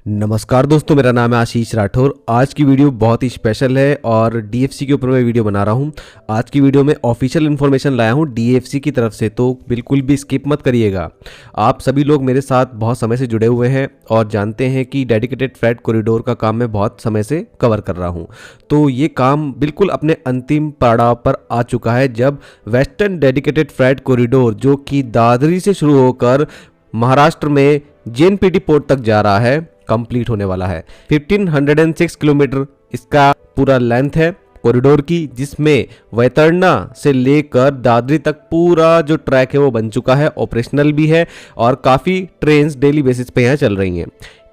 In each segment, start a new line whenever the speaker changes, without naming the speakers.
नमस्कार दोस्तों, मेरा नाम है आशीष राठौर। आज की वीडियो बहुत ही स्पेशल है और डीएफसी के ऊपर मैं वीडियो बना रहा हूं। आज की वीडियो में ऑफिशियल इन्फॉर्मेशन लाया हूं डीएफसी की तरफ से, तो बिल्कुल भी स्किप मत करिएगा। आप सभी लोग मेरे साथ बहुत समय से जुड़े हुए हैं और जानते हैं कि डेडिकेटेड फ्रेट कॉरिडोर का काम मैं बहुत समय से कवर कर रहा हूँ। तो ये काम बिल्कुल अपने अंतिम पड़ाव पर आ चुका है, जब वेस्टर्न डेडिकेटेड फ्रेट कॉरिडोर जो कि दादरी से शुरू होकर महाराष्ट्र में जेएनपीटी पोर्ट तक जा रहा है, कंप्लीट होने वाला है। 1506 किलोमीटर इसका पूरा लेंथ है कॉरिडोर की, जिसमें वैतरणी से लेकर दादरी तक पूरा जो ट्रैक है वो बन चुका है, ऑपरेशनल भी है और काफ़ी ट्रेन्स डेली बेसिस पे यहाँ चल रही हैं।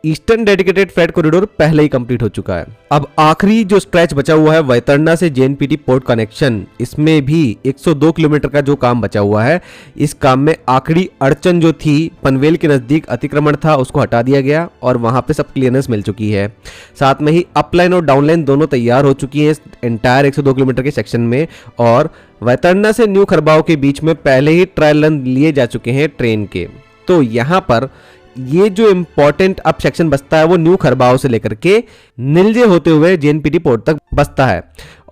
ईस्टर्न डेडिकेटेड फ्रेट कॉरिडोर पहले ही कंप्लीट हो चुका है। अब आखिरी जो स्ट्रेच बचा हुआ है वैतरणी से जेएनपीटी पोर्ट कनेक्शन, इसमें भी 102 किलोमीटर का जो काम बचा हुआ है। इस काम में आखिरी अड़चन जो थी पनवेल के नज़दीक अतिक्रमण था, उसको हटा दिया गया और वहां पे सब क्लियरेंस मिल चुकी है। साथ में ही अपलाइन और डाउनलाइन दोनों तैयार हो चुकी है एंटायर 102 किलोमीटर के सेक्शन में। और वैतरणी से न्यू खरबाव के बीच में पहले ही ट्रायल रन लिए जा चुके हैं ट्रेन के। तो यहाँ पर ये जो इम्पोर्टेंट अब सेक्शन बसता है वो न्यू खरबाव से लेकर के निलजे होते हुए जेएनपीटी पोर्ट तक बसता है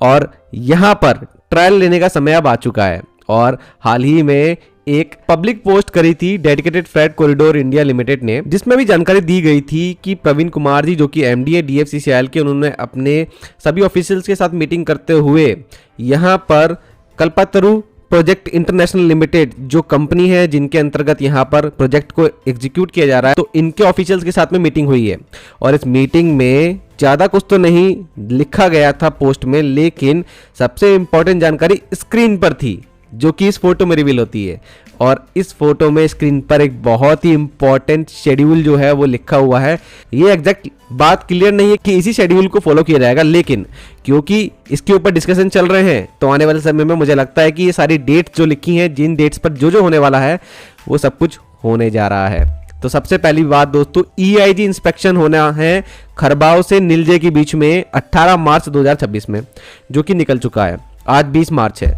और यहाँ पर ट्रायल लेने का समय अब आ चुका है। और हाल ही में एक पब्लिक पोस्ट करी थी dedicated freight corridor India limited ने, जिसमें भी जानकारी दी गई थी कि प्रवीण कुमार जी जो कि एमडी है डीएफसीसीआईएल के, उन्होंने अपने सभी ऑफिशियल्स के साथ मीटिंग करते हुए यहाँ पर कल्पतरु प्रोजेक्ट इंटरनेशनल लिमिटेड जो कंपनी है जिनके अंतर्गत यहाँ पर प्रोजेक्ट को एग्जीक्यूट किया जा रहा है, तो इनके ऑफिशियल्स के साथ में मीटिंग हुई है। और इस मीटिंग में ज़्यादा कुछ तो नहीं लिखा गया था पोस्ट में, लेकिन सबसे इंपॉर्टेंट जानकारी स्क्रीन पर थी जो कि इस फोटो में रिवील होती है। और इस फोटो में स्क्रीन पर एक बहुत ही इंपॉर्टेंट शेड्यूल जो है वो लिखा हुआ है। ये एग्जैक्ट बात क्लियर नहीं है कि इसी शेड्यूल को फॉलो किया जाएगा, लेकिन क्योंकि इसके ऊपर डिस्कशन चल रहे हैं तो आने वाले समय में मुझे लगता है कि ये सारी डेट्स जो लिखी हैं, जिन डेट्स पर जो होने वाला है वो सब कुछ होने जा रहा है। तो सबसे पहली बात दोस्तों, ईआईजी इंस्पेक्शन होना है खरबाव से निलजे के बीच में 18 मार्च 2026 में, जो कि निकल चुका है। आज 20 मार्च है,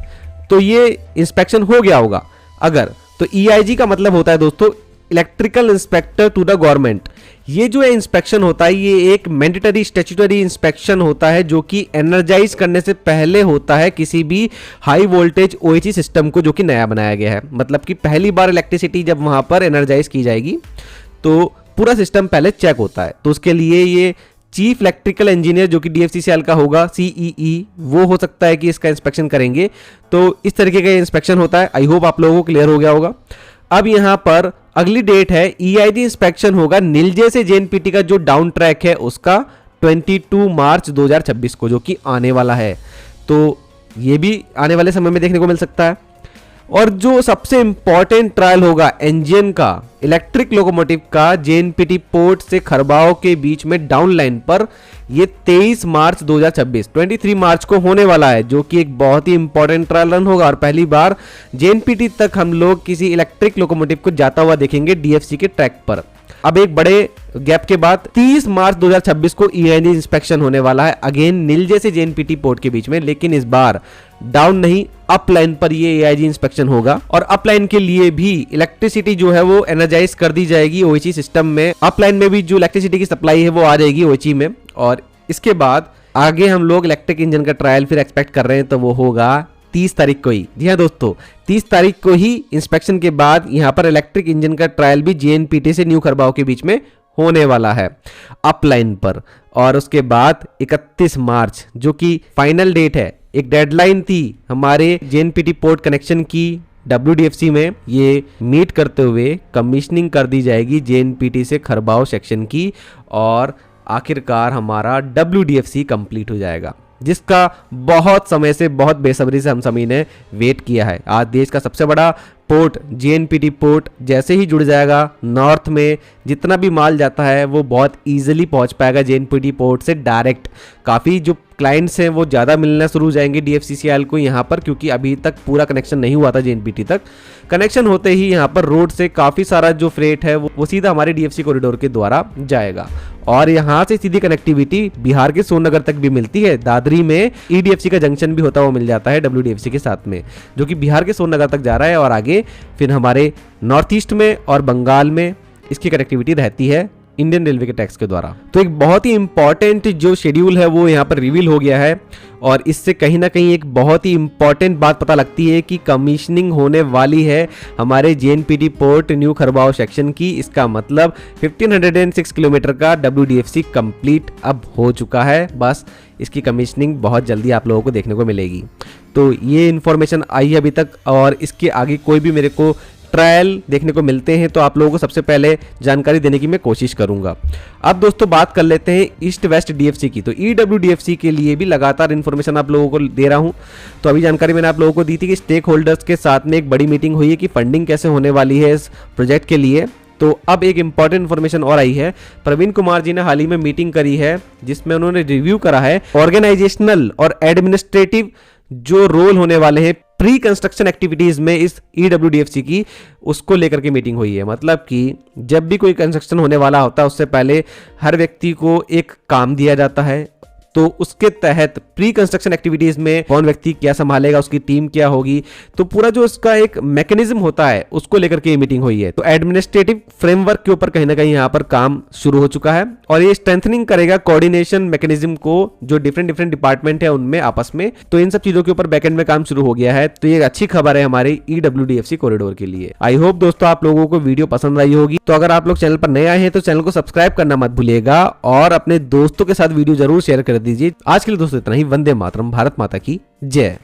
तो ये इंस्पेक्शन हो गया होगा अगर। तो ईआईजी का मतलब होता है दोस्तों electrical inspector to the government. ये जो इंस्पेक्शन होता है ये एक मैंडेटरी स्टैट्यूटरी इंस्पेक्शन होता है, जो कि एनर्जाइज करने से पहले होता है किसी भी हाई वोल्टेज ओएचई सिस्टम को, जो कि नया बनाया गया है। मतलब कि पहली बार इलेक्ट्रिसिटी जब वहां पर एनर्जाइज की जाएगी तो पूरा सिस्टम पहले चेक होता है। तो उसके लिए ये चीफ इलेक्ट्रिकल इंजीनियर जो कि डीएफसीसीएल का होगा, सीईई, वो हो सकता है कि इसका इंस्पेक्शन करेंगे। तो इस तरीके का इंस्पेक्शन होता है। आई होप आप लोगों को क्लियर हो गया होगा। अब यहाँ पर अगली डेट है, ईआईजी इंस्पेक्शन होगा निलजे से जेएनपीटी का जो डाउन ट्रैक है उसका 22 मार्च 2026 को, जो कि आने वाला है। तो ये भी आने वाले समय में देखने को मिल सकता है। और जो सबसे इंपॉर्टेंट ट्रायल होगा इंजन का, इलेक्ट्रिक लोकोमोटिव का, जेएनपीटी पोर्ट से खरबाव के बीच में डाउन लाइन पर, ये 23 मार्च 2026 23 मार्च को होने वाला है, जो कि एक बहुत ही इंपॉर्टेंट ट्रायल रन होगा। और पहली बार जेएनपीटी तक हम लोग किसी इलेक्ट्रिक लोकोमोटिव को जाता हुआ देखेंगे डीएफसी के ट्रैक पर। अब एक बड़े गैप के बाद 30 मार्च 2026 को ईआईजी इंस्पेक्शन होने वाला है अगेन निलजे से जेएनपीटी पोर्ट के बीच में, लेकिन इस बार डाउन नहीं अप लाइन पर ये ईआईजी इंस्पेक्शन होगा। और अप लाइन के लिए भी इलेक्ट्रिसिटी जो है वो एनर्जाइज कर दी जाएगी ओएचई सिस्टम में। अप लाइन में भी जो इलेक्ट्रिसिटी की सप्लाई है वो आ जाएगी ओएचई में। और इसके बाद आगे हम लोग इलेक्ट्रिक इंजन का ट्रायल फिर एक्सपेक्ट कर रहे हैं, तो वो होगा 30 तारीख को ही। जी हाँ दोस्तों, 30 तारीख को ही इंस्पेक्शन के बाद यहाँ पर इलेक्ट्रिक इंजन का ट्रायल भी जेएनपीटी से न्यू खरबाव के बीच में होने वाला है अप लाइन पर। और उसके बाद 31 मार्च जो कि फाइनल डेट है, एक डेडलाइन थी हमारे जेएनपीटी पोर्ट कनेक्शन की डब्ल्यूडीएफसी में, ये मीट करते हुए कमीशनिंग कर दी जाएगी जेएनपीटी से खरबाव सेक्शन की और आखिरकार हमारा डब्ल्यूडीएफसी कंप्लीट हो जाएगा, जिसका बहुत समय से, बहुत बेसब्री से हम सभी ने वेट किया है। आज देश का सबसे बड़ा पोर्ट जेएनपीटी पोर्ट जैसे ही जुड़ जाएगा, नॉर्थ में जितना भी माल जाता है वो बहुत इजीली पहुंच पाएगा जेएनपीटी पोर्ट से डायरेक्ट। काफ़ी जो क्लाइंट्स हैं वो ज़्यादा मिलना शुरू हो जाएंगे डीएफसीसीआईएल को यहाँ पर, क्योंकि अभी तक पूरा कनेक्शन नहीं हुआ था जेएनपीटी तक। कनेक्शन होते ही यहाँ पर रोड से काफ़ी सारा जो फ्रेट है वो सीधा हमारे डीएफसी कॉरिडोर के द्वारा जाएगा। और यहाँ से सीधी कनेक्टिविटी बिहार के सोननगर तक भी मिलती है। दादरी में ईडीएफसी का जंक्शन भी होता हुआ मिल जाता है डब्ल्यूडीएफसी के साथ में, जो कि बिहार के सोननगर तक जा रहा है। और आगे फिर हमारे नॉर्थ ईस्ट में और बंगाल में इसकी कनेक्टिविटी रहती है इंडियन रेलवे के टैक्स के द्वारा। तो एक बहुत ही इंपॉर्टेंट जो शेड्यूल है वो यहाँ पर रिवील हो गया है और इससे कहीं ना कहीं एक बहुत ही इंपॉर्टेंट बात पता लगती है कि कमीशनिंग होने वाली है हमारे JNPT पोर्ट न्यू खरबाव सेक्शन की। इसका मतलब 1506 किलोमीटर का WDFC कंप्लीट अब हो चुका है। बस इसकी कमीशनिंग बहुत जल्दी आप लोगों को देखने को मिलेगी। तो ये इन्फॉर्मेशन आई है अभी तक और इसके आगे कोई भी मेरे को ट्रायल देखने को मिलते हैं तो आप लोगों को सबसे पहले जानकारी देने की मैं कोशिश करूंगा। अब दोस्तों बात कर लेते हैं ईस्ट वेस्ट DFC की। तो EWDFC के लिए भी लगातार इन्फॉर्मेशन आप लोगों को दे रहा हूं। तो अभी जानकारी मैंने आप लोगों को दी थी कि स्टेक होल्डर्स के साथ में एक बड़ी मीटिंग हुई है कि फंडिंग कैसे होने वाली है इस प्रोजेक्ट के लिए। तो अब एक इंपॉर्टेंट इन्फॉर्मेशन और आई है। प्रवीण कुमार जी ने हाल ही में मीटिंग करी है जिसमें उन्होंने रिव्यू करा है ऑर्गेनाइजेशनल और एडमिनिस्ट्रेटिव जो रोल होने वाले हैं प्री कंस्ट्रक्शन एक्टिविटीज में इस EWDFC की, उसको लेकर के मीटिंग हुई है। मतलब कि जब भी कोई कंस्ट्रक्शन होने वाला होता है उससे पहले हर व्यक्ति को एक काम दिया जाता है। तो उसके तहत प्री कंस्ट्रक्शन एक्टिविटीज में कौन व्यक्ति क्या संभालेगा, उसकी टीम क्या होगी, तो पूरा जो उसका एक मैकेनिज्म होता है उसको लेकर के ये मीटिंग हुई है। तो एडमिनिस्ट्रेटिव फ्रेमवर्क के ऊपर कहीं ना कहीं यहाँ पर काम शुरू हो चुका है और ये स्ट्रेंथनिंग करेगा कोऑर्डिनेशन मैकेनिज्म को जो डिफरेंट डिपार्टमेंट है उनमें आपस में। तो इन सब चीजों के ऊपर बैकएंड में काम शुरू हो गया है। तो ये अच्छी खबर है हमारे EWDFC कॉरिडोर के लिए। आई होप दोस्तों आप लोगों को वीडियो पसंद आई होगी। तो अगर आप लोग चैनल पर नए आए हैं तो चैनल को सब्सक्राइब करना मत भूलिएगा और अपने दोस्तों के साथ वीडियो जरूर शेयर कर दीजिए। आज के लिए दोस्तों इतना ही। वंदे मातरम। भारत माता की जय।